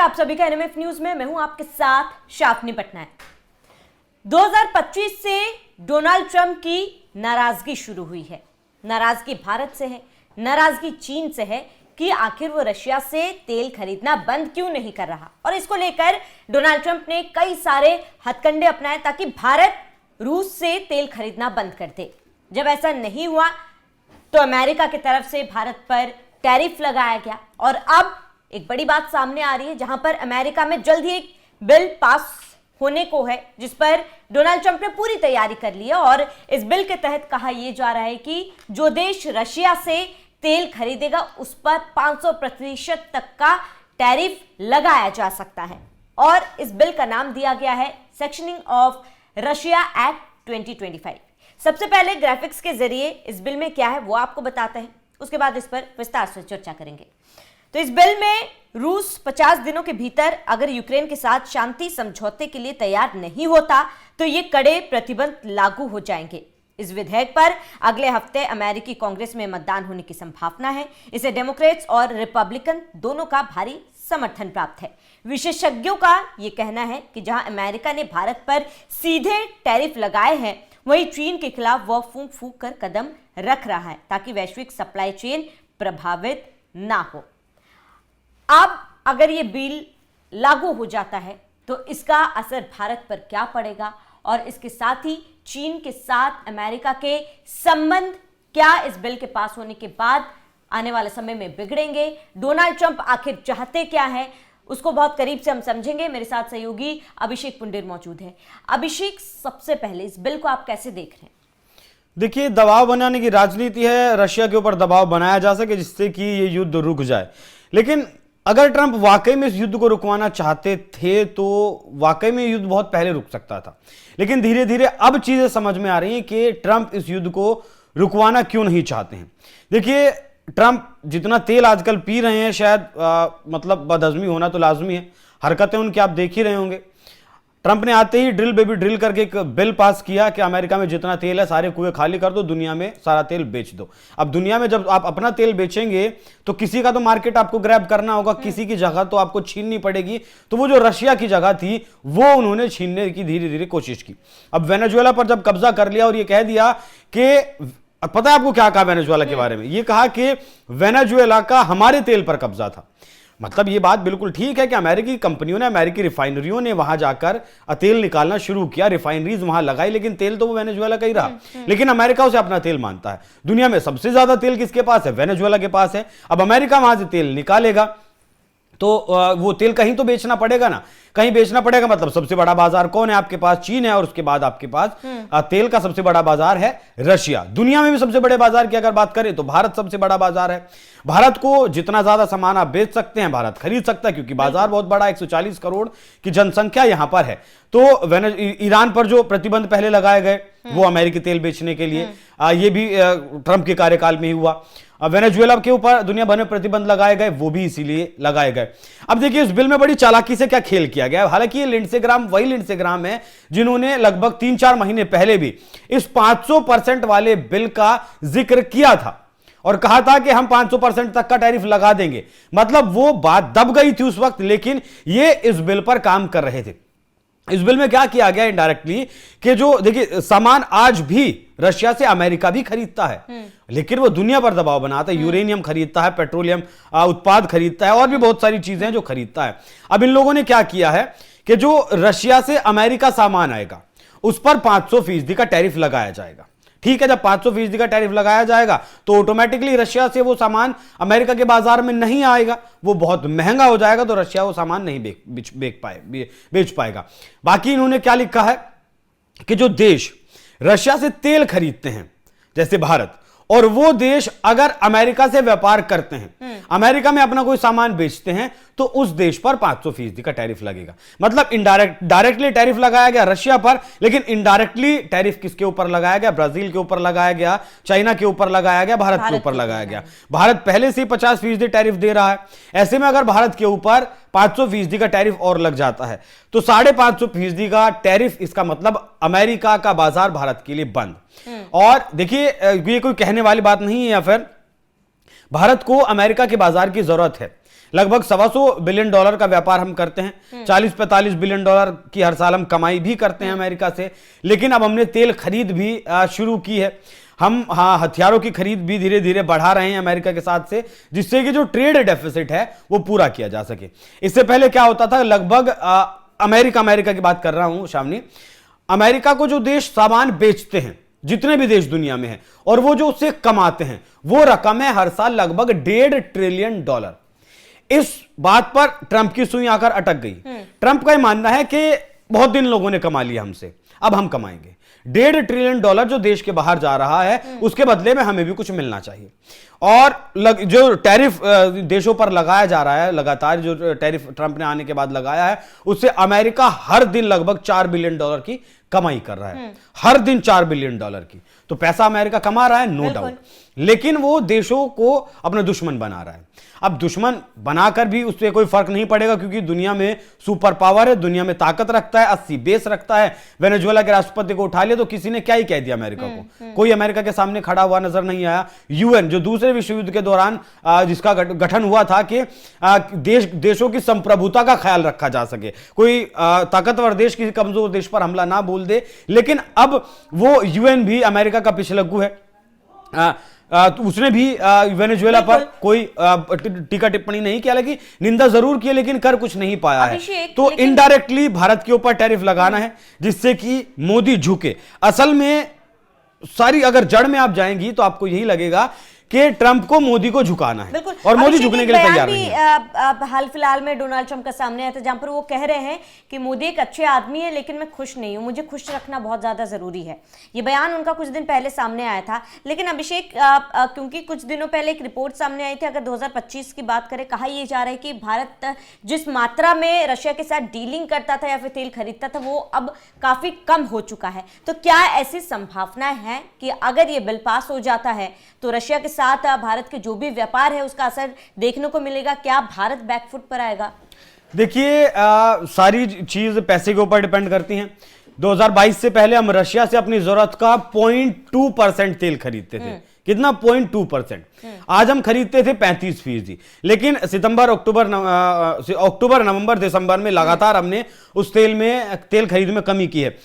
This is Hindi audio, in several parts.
है आप सभी का एनएमएफ न्यूज में। मैं हूं आपके साथ शाफनी पटनायक। 2025 से डोनाल्ड ट्रंप की नाराजगी शुरू हुई है। नाराजगी भारत से है, नाराजगी चीन से है कि आखिर वो रशिया से तेल खरीदना बंद क्यों नहीं कर रहा। और इसको लेकर डोनाल्ड ट्रंप ने कई सारे हथकंडे अपनाए ताकि भारत रूस से तेल खरीदना बंद कर दे। जब ऐसा नहीं हुआ तो अमेरिका की तरफ से भारत पर टैरिफ लगाया गया और अब एक बड़ी बात सामने आ रही है जहां पर अमेरिका में जल्द ही एक बिल पास होने को है जिस पर डोनाल्ड ट्रंप ने पूरी तैयारी कर ली है। और इस बिल के तहत कहा यह जा रहा है कि जो देश रशिया से तेल खरीदेगा उस पर 500% तक का टैरिफ लगाया जा सकता है। और इस बिल का नाम दिया गया है सेक्शनिंग ऑफ रशिया एक्ट 2025। सबसे पहले ग्राफिक्स के जरिए इस बिल में क्या है वो आपको बताते हैं, उसके बाद इस पर विस्तार से चर्चा करेंगे। तो इस बिल में रूस 50 दिनों के भीतर अगर यूक्रेन के साथ शांति समझौते के लिए तैयार नहीं होता तो ये कड़े प्रतिबंध लागू हो जाएंगे। इस विधेयक पर अगले हफ्ते अमेरिकी कांग्रेस में मतदान होने की संभावना है। इसे डेमोक्रेट्स और रिपब्लिकन दोनों का भारी समर्थन प्राप्त है। विशेषज्ञों का यह कहना है कि जहां अमेरिका ने भारत पर सीधे टैरिफ लगाए हैं वहीं चीन के खिलाफ वह फूंक फूंक कर कदम रख रहा है ताकि वैश्विक सप्लाई चेन प्रभावित ना हो। अब अगर ये बिल लागू हो जाता है तो इसका असर भारत पर क्या पड़ेगा और इसके साथ ही चीन के साथ अमेरिका के संबंध क्या इस बिल के पास होने के बाद आने वाले समय में बिगड़ेंगे। डोनाल्ड ट्रंप आखिर चाहते क्या है उसको बहुत करीब से हम समझेंगे। मेरे साथ सहयोगी अभिषेक पुंडेर मौजूद है। अभिषेक, सबसे पहले इस बिल को आप कैसे देख रहे हैं? देखिए, दबाव बनाने की राजनीति है, रशिया के ऊपर दबाव बनाया जा सके जिससे कि ये युद्ध रुक जाए। लेकिन अगर ट्रंप वाकई में इस युद्ध को रुकवाना चाहते थे तो वाकई में युद्ध बहुत पहले रुक सकता था। लेकिन धीरे धीरे अब चीजें समझ में आ रही हैं कि ट्रंप इस युद्ध को रुकवाना क्यों नहीं चाहते हैं। देखिए, ट्रंप जितना तेल आजकल पी रहे हैं शायद मतलब बदहजमी होना तो लाजमी है। हरकतें उनकी आप देख ही रहे होंगे। ट्रंप ने आते ही ड्रिल बेबी ड्रिल करके एक बिल पास किया कि अमेरिका में जितना तेल है सारे कुएं खाली कर दो, दुनिया में सारा तेल बेच दो। अब दुनिया में जब आप अपना तेल बेचेंगे तो किसी का तो मार्केट आपको ग्रैब करना होगा, किसी की जगह तो आपको छीननी पड़ेगी। तो वो जो रशिया की जगह थी वो उन्होंने छीनने की धीरे धीरे कोशिश की। अब वेनेजुएला पर जब कब्जा कर लिया और ये कह दिया कि पता है आपको क्या कहा वेनेजुएला के बारे में? ये कहा कि वेनेजुएला का हमारे तेल पर कब्जा था। मतलब ये बात बिल्कुल ठीक है कि अमेरिकी कंपनियों ने, अमेरिकी रिफाइनरियों ने वहां जाकर तेल निकालना शुरू किया, रिफाइनरीज वहां लगाई, लेकिन तेल तो वो वेनेजुएला का ही रहा। लेकिन अमेरिका उसे अपना तेल मानता है। दुनिया में सबसे ज्यादा तेल किसके पास है? वेनेजुएला के पास है। अब अमेरिका वहां से तेल निकालेगा तो वो तेल कहीं तो बेचना पड़ेगा ना, कहीं बेचना पड़ेगा। मतलब सबसे बड़ा बाजार कौन है आपके पास? चीन है। और उसके बाद आपके पास तेल का सबसे बड़ा बाजार है रशिया। दुनिया में भी सबसे बड़े बाजार की अगर बात करें तो भारत सबसे बड़ा बाजार है। भारत को जितना ज्यादा सामान आप बेच सकते हैं भारत खरीद सकता है क्योंकि बाजार बहुत बड़ा, 140 करोड़ की जनसंख्या यहां पर है। तो ईरान पर जो प्रतिबंध पहले लगाए गए वो अमेरिकी तेल बेचने के लिए, ये भी ट्रंप के कार्यकाल में ही हुआ। वेनेजुएला के ऊपर दुनिया भर में प्रतिबंध लगाए गए, वो भी इसीलिए लगाए गए। अब देखिए, इस बिल में बड़ी चालाकी से क्या खेल किया गया है। हालांकि ये लिंडसे ग्राहम वही लिंडसे ग्राहम है जिन्होंने लगभग 3-4 महीने पहले भी इस 500% वाले बिल का जिक्र किया था और कहा था कि हम 500% तक का टैरिफ लगा देंगे। मतलब वो बात दब गई थी उस वक्त, लेकिन ये इस बिल पर काम कर रहे थे। इस बिल में क्या किया गया इनडायरेक्टली कि जो देखिए सामान आज भी रशिया से अमेरिका भी खरीदता है, लेकिन वो दुनिया पर दबाव बनाता है। यूरेनियम खरीदता है, पेट्रोलियम उत्पाद खरीदता है और भी बहुत सारी चीजें हैं जो खरीदता है। अब इन लोगों ने क्या किया है कि जो रशिया से अमेरिका सामान आएगा उस पर 500% का टैरिफ लगाया जाएगा। ठीक है, जब 500% का टैरिफ लगाया जाएगा तो ऑटोमेटिकली रशिया से वो सामान अमेरिका के बाजार में नहीं आएगा, वो बहुत महंगा हो जाएगा, तो रशिया वो सामान नहीं बेच पाएगा। बाकी इन्होंने क्या लिखा है कि जो देश रशिया से तेल खरीदते हैं जैसे भारत, और वो देश अगर अमेरिका से व्यापार करते हैं, अमेरिका में अपना कोई सामान बेचते हैं, तो उस देश पर 500% का टैरिफ लगेगा। मतलब डायरेक्टली टैरिफ लगाया गया रशिया पर, लेकिन इनडायरेक्टली टैरिफ किसके ऊपर लगाया गया? ब्राजील के ऊपर लगाया गया, चाइना के ऊपर लगाया गया, भारत के ऊपर लगाया गया। भारत पहले से 50% टैरिफ दे रहा है। ऐसे में अगर भारत के ऊपर 500% का टैरिफ और लग जाता है तो 550% का टैरिफ, इसका मतलब अमेरिका का बाजार भारत के लिए बंद। और देखिए, ये कोई कहने वाली बात नहीं है या फिर भारत को अमेरिका के बाजार की जरूरत है। लगभग $125 बिलियन का व्यापार हम करते हैं, 40-45 बिलियन डॉलर की हर साल हम कमाई भी करते हैं अमेरिका से। लेकिन अब हमने तेल खरीद भी शुरू की है। हम हथियारों की खरीद भी धीरे धीरे बढ़ा रहे हैं अमेरिका के साथ से, जिससे कि जो ट्रेड डेफिसिट है वो पूरा किया जा सके। इससे पहले क्या होता था, लगभग अमेरिका की बात कर रहा हूं शामनी, अमेरिका को जो देश सामान बेचते हैं, जितने भी देश दुनिया में हैं, और वो जो उससे कमाते हैं, वो रकम है हर साल लगभग $1.5 ट्रिलियन। इस बात पर ट्रंप की सुई आकर अटक गई। ट्रंप का यह मानना है कि बहुत दिन लोगों ने कमा लिया हमसे, अब हम कमाएंगे। $1.5 ट्रिलियन जो देश के बाहर जा रहा है, उसके बदले में हमें भी कुछ मिलना चाहिए। और जो टैरिफ देशों पर लगाया जा रहा है, लगातार जो टैरिफ ट्रंप ने आने के बाद लगाया है, उससे अमेरिका हर दिन लगभग $4 बिलियन की कमाई कर रहा है। हर दिन $4 बिलियन की। तो पैसा अमेरिका कमा रहा है, नो डाउट, लेकिन वो देशों को अपना दुश्मन बना रहा है। अब दुश्मन बनाकर भी उससे कोई फर्क नहीं पड़ेगा, क्योंकि दुनिया में सुपर पावर है, दुनिया में ताकत रखता है, 80 बेस रखता है। वेनेजुएला के राष्ट्रपति को उठा लिया तो किसी ने क्या ही कह दिया अमेरिका को, कोई अमेरिका के सामने खड़ा हुआ नजर नहीं आया। यूएन जो दूसरे विश्व युद्ध के दौरान जिसका गठन हुआ था कि देशों की संप्रभुता का ख्याल रखा जा सके, कोई ताकतवर देश किसी कमजोर देश पर हमला ना बोल दे, लेकिन अब वो यूएन भी अमेरिका का पिछलग्गू है। तो उसने भी वेनेजुएला पर कोई टीका टिप्पणी नहीं किया, हालांकि निंदा जरूर की, लेकिन कर कुछ नहीं पाया है। तो इनडायरेक्टली भारत के ऊपर टैरिफ लगाना है, जिससे कि मोदी झुके। असल में सारी अगर जड़ में आप जाएंगी तो आपको यही लगेगा कि ट्रंप को मोदी को झुकाना है, और मोदी झुकने के लिए तैयार नहीं है। हाल फिलहाल में डोनाल्ड ट्रंप का सामने आया था, जहां पर वो कह रहे हैं कि मोदी एक अच्छे आदमी है, लेकिन मैं खुश नहीं हूं, मुझे खुश रखना बहुत ज्यादा जरूरी है। ये बयान उनका कुछ दिन पहले सामने आया था। लेकिन अभिषेक, क्योंकि कुछ दिनों पहले एक रिपोर्ट सामने आई थी, अगर 2025 की बात करें, कहा यह जा रहा है कि भारत जिस मात्रा में रशिया के साथ डीलिंग करता था या फिर तेल खरीदता था, वो अब काफी कम हो चुका है। तो क्या ऐसी संभावनाएं हैं कि अगर ये बिल पास हो जाता है तो रशिया के साथ भारत के जो भी व्यापार है उसका असर देखने को मिलेगा? क्या भारत बैकफुट पर आएगा? देखिए, सारी चीज पैसे के ऊपर डिपेंड करती हैं। 2022 से पहले हम रशिया से अपनी जरूरत का 0.2% तेल खरीदते थे। कितना? 0.2%। आज हम खरीदते थे 35%। लेकिन अक्टूबर नवंबर दिसंबर में लगातार हमने उस तेल खरीद में कमी की है।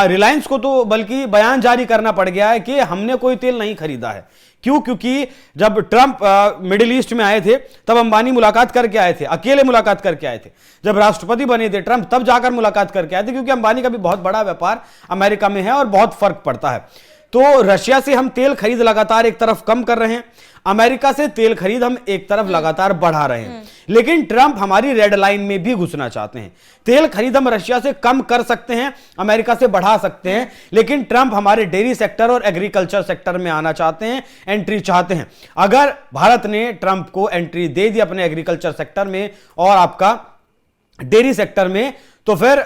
रिलायंस को तो बल्कि बयान जारी करना पड़ गया है कि हमने कोई तेल नहीं खरीदा है। क्यों? क्योंकि जब ट्रंप मिडिल ईस्ट में आए थे तब अंबानी मुलाकात करके आए थे, अकेले मुलाकात करके आए थे। जब राष्ट्रपति बने थे ट्रंप तब जाकर मुलाकात करके आए थे, क्योंकि अंबानी का भी बहुत बड़ा व्यापार अमेरिका में है और बहुत फर्क पड़ता है। तो रशिया से हम तेल खरीद लगातार एक तरफ कम कर रहे हैं, अमेरिका से तेल खरीद हम एक तरफ लगातार बढ़ा रहे हैं। लेकिन ट्रंप हमारी रेड लाइन में भी घुसना चाहते हैं। तेल खरीद हम रशिया से कम कर सकते हैं, अमेरिका से बढ़ा सकते हैं, लेकिन ट्रंप हमारे डेयरी सेक्टर और एग्रीकल्चर सेक्टर में आना चाहते हैं, एंट्री चाहते हैं। अगर भारत ने ट्रंप को एंट्री दे दी अपने एग्रीकल्चर सेक्टर में और आपका डेयरी सेक्टर में, तो फिर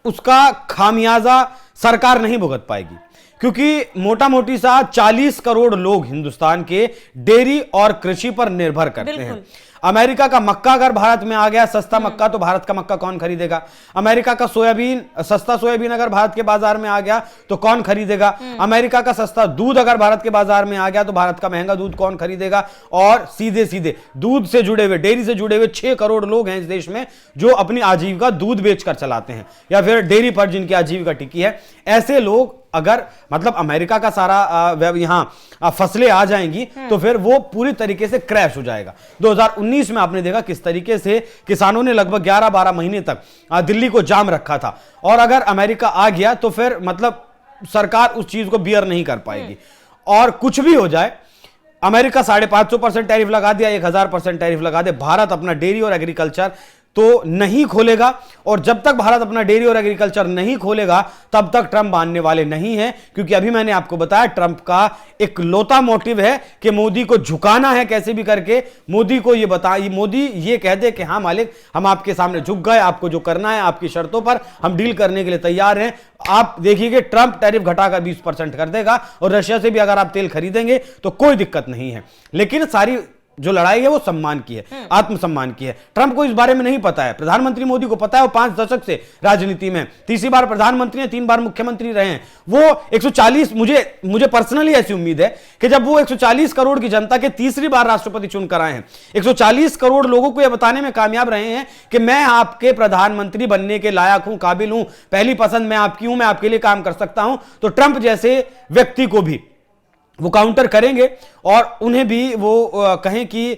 उसका खामियाजा सरकार नहीं भुगत पाएगी, क्योंकि मोटा मोटी सा 40 करोड़ लोग हिंदुस्तान के डेयरी और कृषि पर निर्भर करते हैं। अमेरिका का मक्का अगर भारत में आ गया, सस्ता मक्का, तो भारत का मक्का कौन खरीदेगा? अमेरिका का सोयाबीन, सस्ता सोयाबीन अगर भारत के बाजार में आ गया तो कौन खरीदेगा? अमेरिका का सस्ता दूध अगर भारत के बाजार में आ गया तो भारत का महंगा दूध कौन खरीदेगा? और सीधे सीधे दूध से जुड़े हुए, डेयरी से जुड़े हुए 6 करोड़ लोग हैं इस देश में जो अपनी आजीविका दूध बेचकर चलाते हैं, या फिर डेयरी पर जिनकी आजीविका टिकी है। ऐसे लोग अगर मतलब अमेरिका का सारा यहां फसलें आ जाएंगी तो फिर वो पूरी तरीके से क्रैश हो जाएगा। 2019 में आपने देखा किस तरीके से किसानों ने लगभग 11-12 महीने तक दिल्ली को जाम रखा था, और अगर अमेरिका आ गया तो फिर मतलब सरकार उस चीज को बियर नहीं कर पाएगी। और कुछ भी हो जाए, अमेरिका 550% टैरिफ लगा दिया, 1000% टैरिफ लगा दे, भारत अपना डेयरी और एग्रीकल्चर तो नहीं खोलेगा। और जब तक भारत अपना डेयरी और एग्रीकल्चर नहीं खोलेगा तब तक ट्रंप मानने वाले नहीं है, क्योंकि अभी मैंने आपको बताया ट्रंप का एक लौता मोटिव है कि मोदी को झुकाना है कैसे भी करके। मोदी को मोदी ये कह दे कि हाँ मालिक, हम आपके सामने झुक गए, आपको जो करना है आपकी शर्तों पर हम डील करने के लिए तैयार हैं। आप देखिए ट्रंप टैरिफ घटाकर 20% कर देगा, और रशिया से भी अगर आप तेल खरीदेंगे तो कोई दिक्कत नहीं है। लेकिन सारी जो लड़ाई है वो सम्मान की है, आत्मसम्मान की है। ट्रंप को इस बारे में नहीं पता है, प्रधानमंत्री मोदी को पता है। वो 5 दशक से राजनीति में, तीसरी बार प्रधानमंत्री हैं, 3 बार मुख्यमंत्री रहे हैं। वो 140, मुझे पर्सनली ऐसी उम्मीद है कि जब वो 140 करोड़ की जनता के तीसरी बार राष्ट्रपति चुनकर आए हैं, 140 करोड़ लोगों को यह बताने में कामयाब रहे हैं कि मैं आपके प्रधानमंत्री बनने के लायक हूं, काबिल हूं, पहली पसंद मैं आपकी हूं, मैं आपके लिए काम कर सकता हूं, तो ट्रंप जैसे व्यक्ति को भी वो काउंटर करेंगे और उन्हें भी वो कहें कि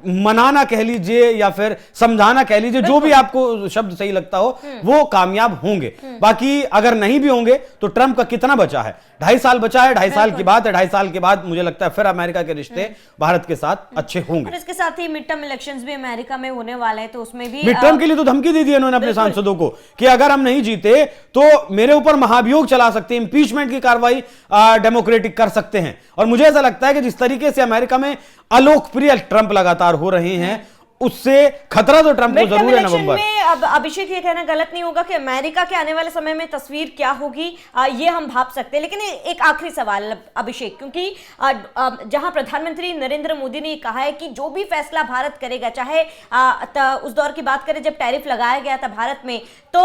मनाना कह लीजिए या फिर समझाना कह लीजिए, जो भी आपको शब्द सही लगता हो, वो कामयाब होंगे। बाकी अगर नहीं भी होंगे तो ट्रंप का कितना बचा है, 2.5 साल बचा है, 2.5 साल की बात है, 2.5 साल के बाद मुझे लगता है फिर अमेरिका के रिश्ते भारत के साथ अच्छे होंगे। और इसके साथ ही मिड टर्म इलेक्शंस भी अमेरिका में होने वाले हैं, तो उसमें भी मिड टर्म के लिए तो धमकी दे दी इन्होंने अपने सांसदों को कि अगर हम नहीं जीते तो मेरे ऊपर महाभियोग चला सकते हैं, इंपीचमेंट की कार्रवाई डेमोक्रेटिक कर सकते हैं। और मुझे ऐसा लगता है कि जिस तरीके से अमेरिका में अलोकप्रिय ट्रंप लगातार हो रहे हैं, उससे खतरा तो ट्रंप को जरूर है नवंबर में। अब अभिषेक ये कहना गलत नहीं होगा कि अमेरिका के आने वाले समय में तस्वीर क्या होगी, ये हम भाप सकते हैं। लेकिन एक आखिरी सवाल अभिषेक, क्योंकि जहां प्रधानमंत्री नरेंद्र मोदी ने कहा है कि जो भी फैसला भारत करेगा, चाहे उस दौर की बात करें जब टैरिफ लगाया गया था भारत में, तो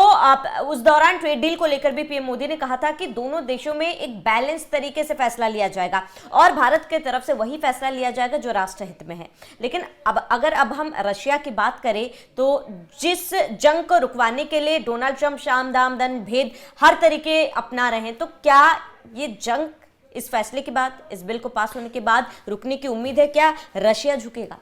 उस दौरान ट्रेड डील को लेकर भी पीएम मोदी ने कहा था कि दोनों देशों में एक बैलेंस तरीके से फैसला लिया जाएगा और भारत की तरफ से वही फैसला लिया जाएगा जो राष्ट्रहित में है। लेकिन अगर हम रशिया की बात करें तो जिस जंग को रुकवाने के लिए डोनाल्ड ट्रंप साम दाम दंड भेद हर तरीके अपना रहे हैं, तो क्या ये जंग इस फैसले के बाद, इस बिल को पास होने के बाद रुकने की उम्मीद है? क्या रशिया झुकेगा?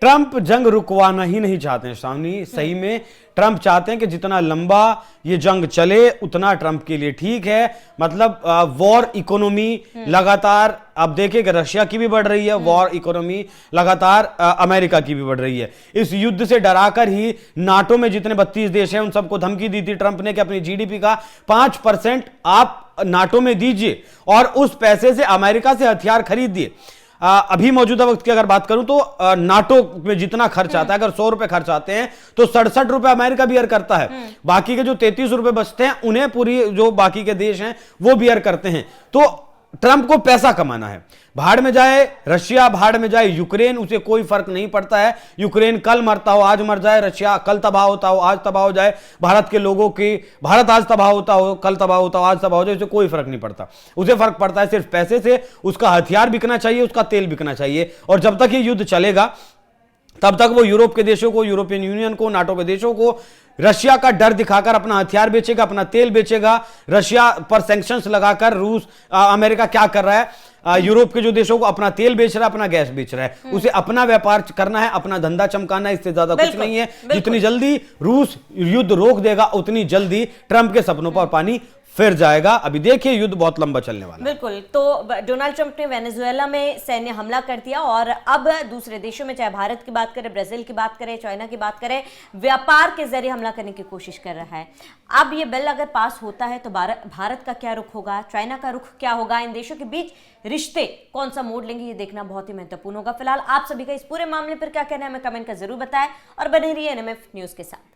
ट्रंप जंग रुकवाना ही नहीं चाहते हैं सामने, सही में ट्रंप चाहते हैं कि जितना लंबा ये जंग चले उतना ट्रंप के लिए ठीक है। मतलब वॉर इकोनॉमी लगातार, आप देखें कि रशिया की भी बढ़ रही है, वॉर इकोनॉमी लगातार अमेरिका की भी बढ़ रही है। इस युद्ध से डराकर ही नाटो में जितने 32 देश हैं उन सबको धमकी दी थी ट्रंप ने कि अपनी जीडीपी का 5% आप नाटो में दीजिए और उस पैसे से अमेरिका से हथियार खरीदिए। अभी मौजूदा वक्त की अगर बात करूं तो नाटो में जितना खर्च आता है, अगर 100 रुपए खर्च आते हैं तो 67 रुपए अमेरिका बियर करता है, बाकी के जो 33 रुपए बचते हैं उन्हें पूरी जो बाकी के देश हैं वो बियर करते हैं। तो ट्रंप को पैसा कमाना है, भाड़ में जाए रशिया, भाड़ में जाए यूक्रेन, उसे कोई फर्क नहीं पड़ता है। यूक्रेन कल मरता हो आज मर जाए, रशिया कल तबाह होता हो आज तबाह हो जाए, भारत के लोगों की, भारत आज तबाह होता हो कल तबाह होता हो आज तबाह हो जाए, उसे कोई फर्क नहीं पड़ता। उसे फर्क पड़ता है सिर्फ पैसे से, उसका हथियार बिकना चाहिए, उसका तेल बिकना चाहिए। और जब तक ये युद्ध चलेगा तब तक वो यूरोप के देशों को, यूरोपियन यूनियन को, नाटो के देशों को रशिया का डर दिखाकर अपना हथियार बेचेगा, अपना तेल बेचेगा। रशिया पर सैंक्शंस लगाकर रूस, अमेरिका क्या कर रहा है, यूरोप के जो देशों को अपना तेल बेच रहा है, अपना गैस बेच रहा है। उसे अपना व्यापार करना है, अपना धंधा चमकाना है, इससे ज्यादा कुछ नहीं है। जितनी जल्दी रूस युद्ध रोक देगा उतनी जल्दी ट्रंप के सपनों पर पानी फिर जाएगा। अभी देखिए युद्ध बहुत लंबा चलने वाला है। बिल्कुल। तो डोनाल्ड ट्रंप ने वेनेजुएला में सैन्य हमला कर दिया और अब दूसरे देशों में, चाहे भारत की बात करें, ब्राजील की बात करें, चाइना की बात करें, व्यापार के जरिए हमला करने की कोशिश कर रहा है। अब ये बिल अगर पास होता है तो भारत का क्या रुख होगा, चाइना का रुख क्या होगा, इन देशों के बीच रिश्ते कौन सा मोड़ लेंगे, ये देखना बहुत ही महत्वपूर्ण होगा। फिलहाल आप सभी का इस पूरे मामले पर क्या कहना है हमें कमेंट कर जरूर बताएं और बने रहिए एनएमएफ न्यूज के साथ।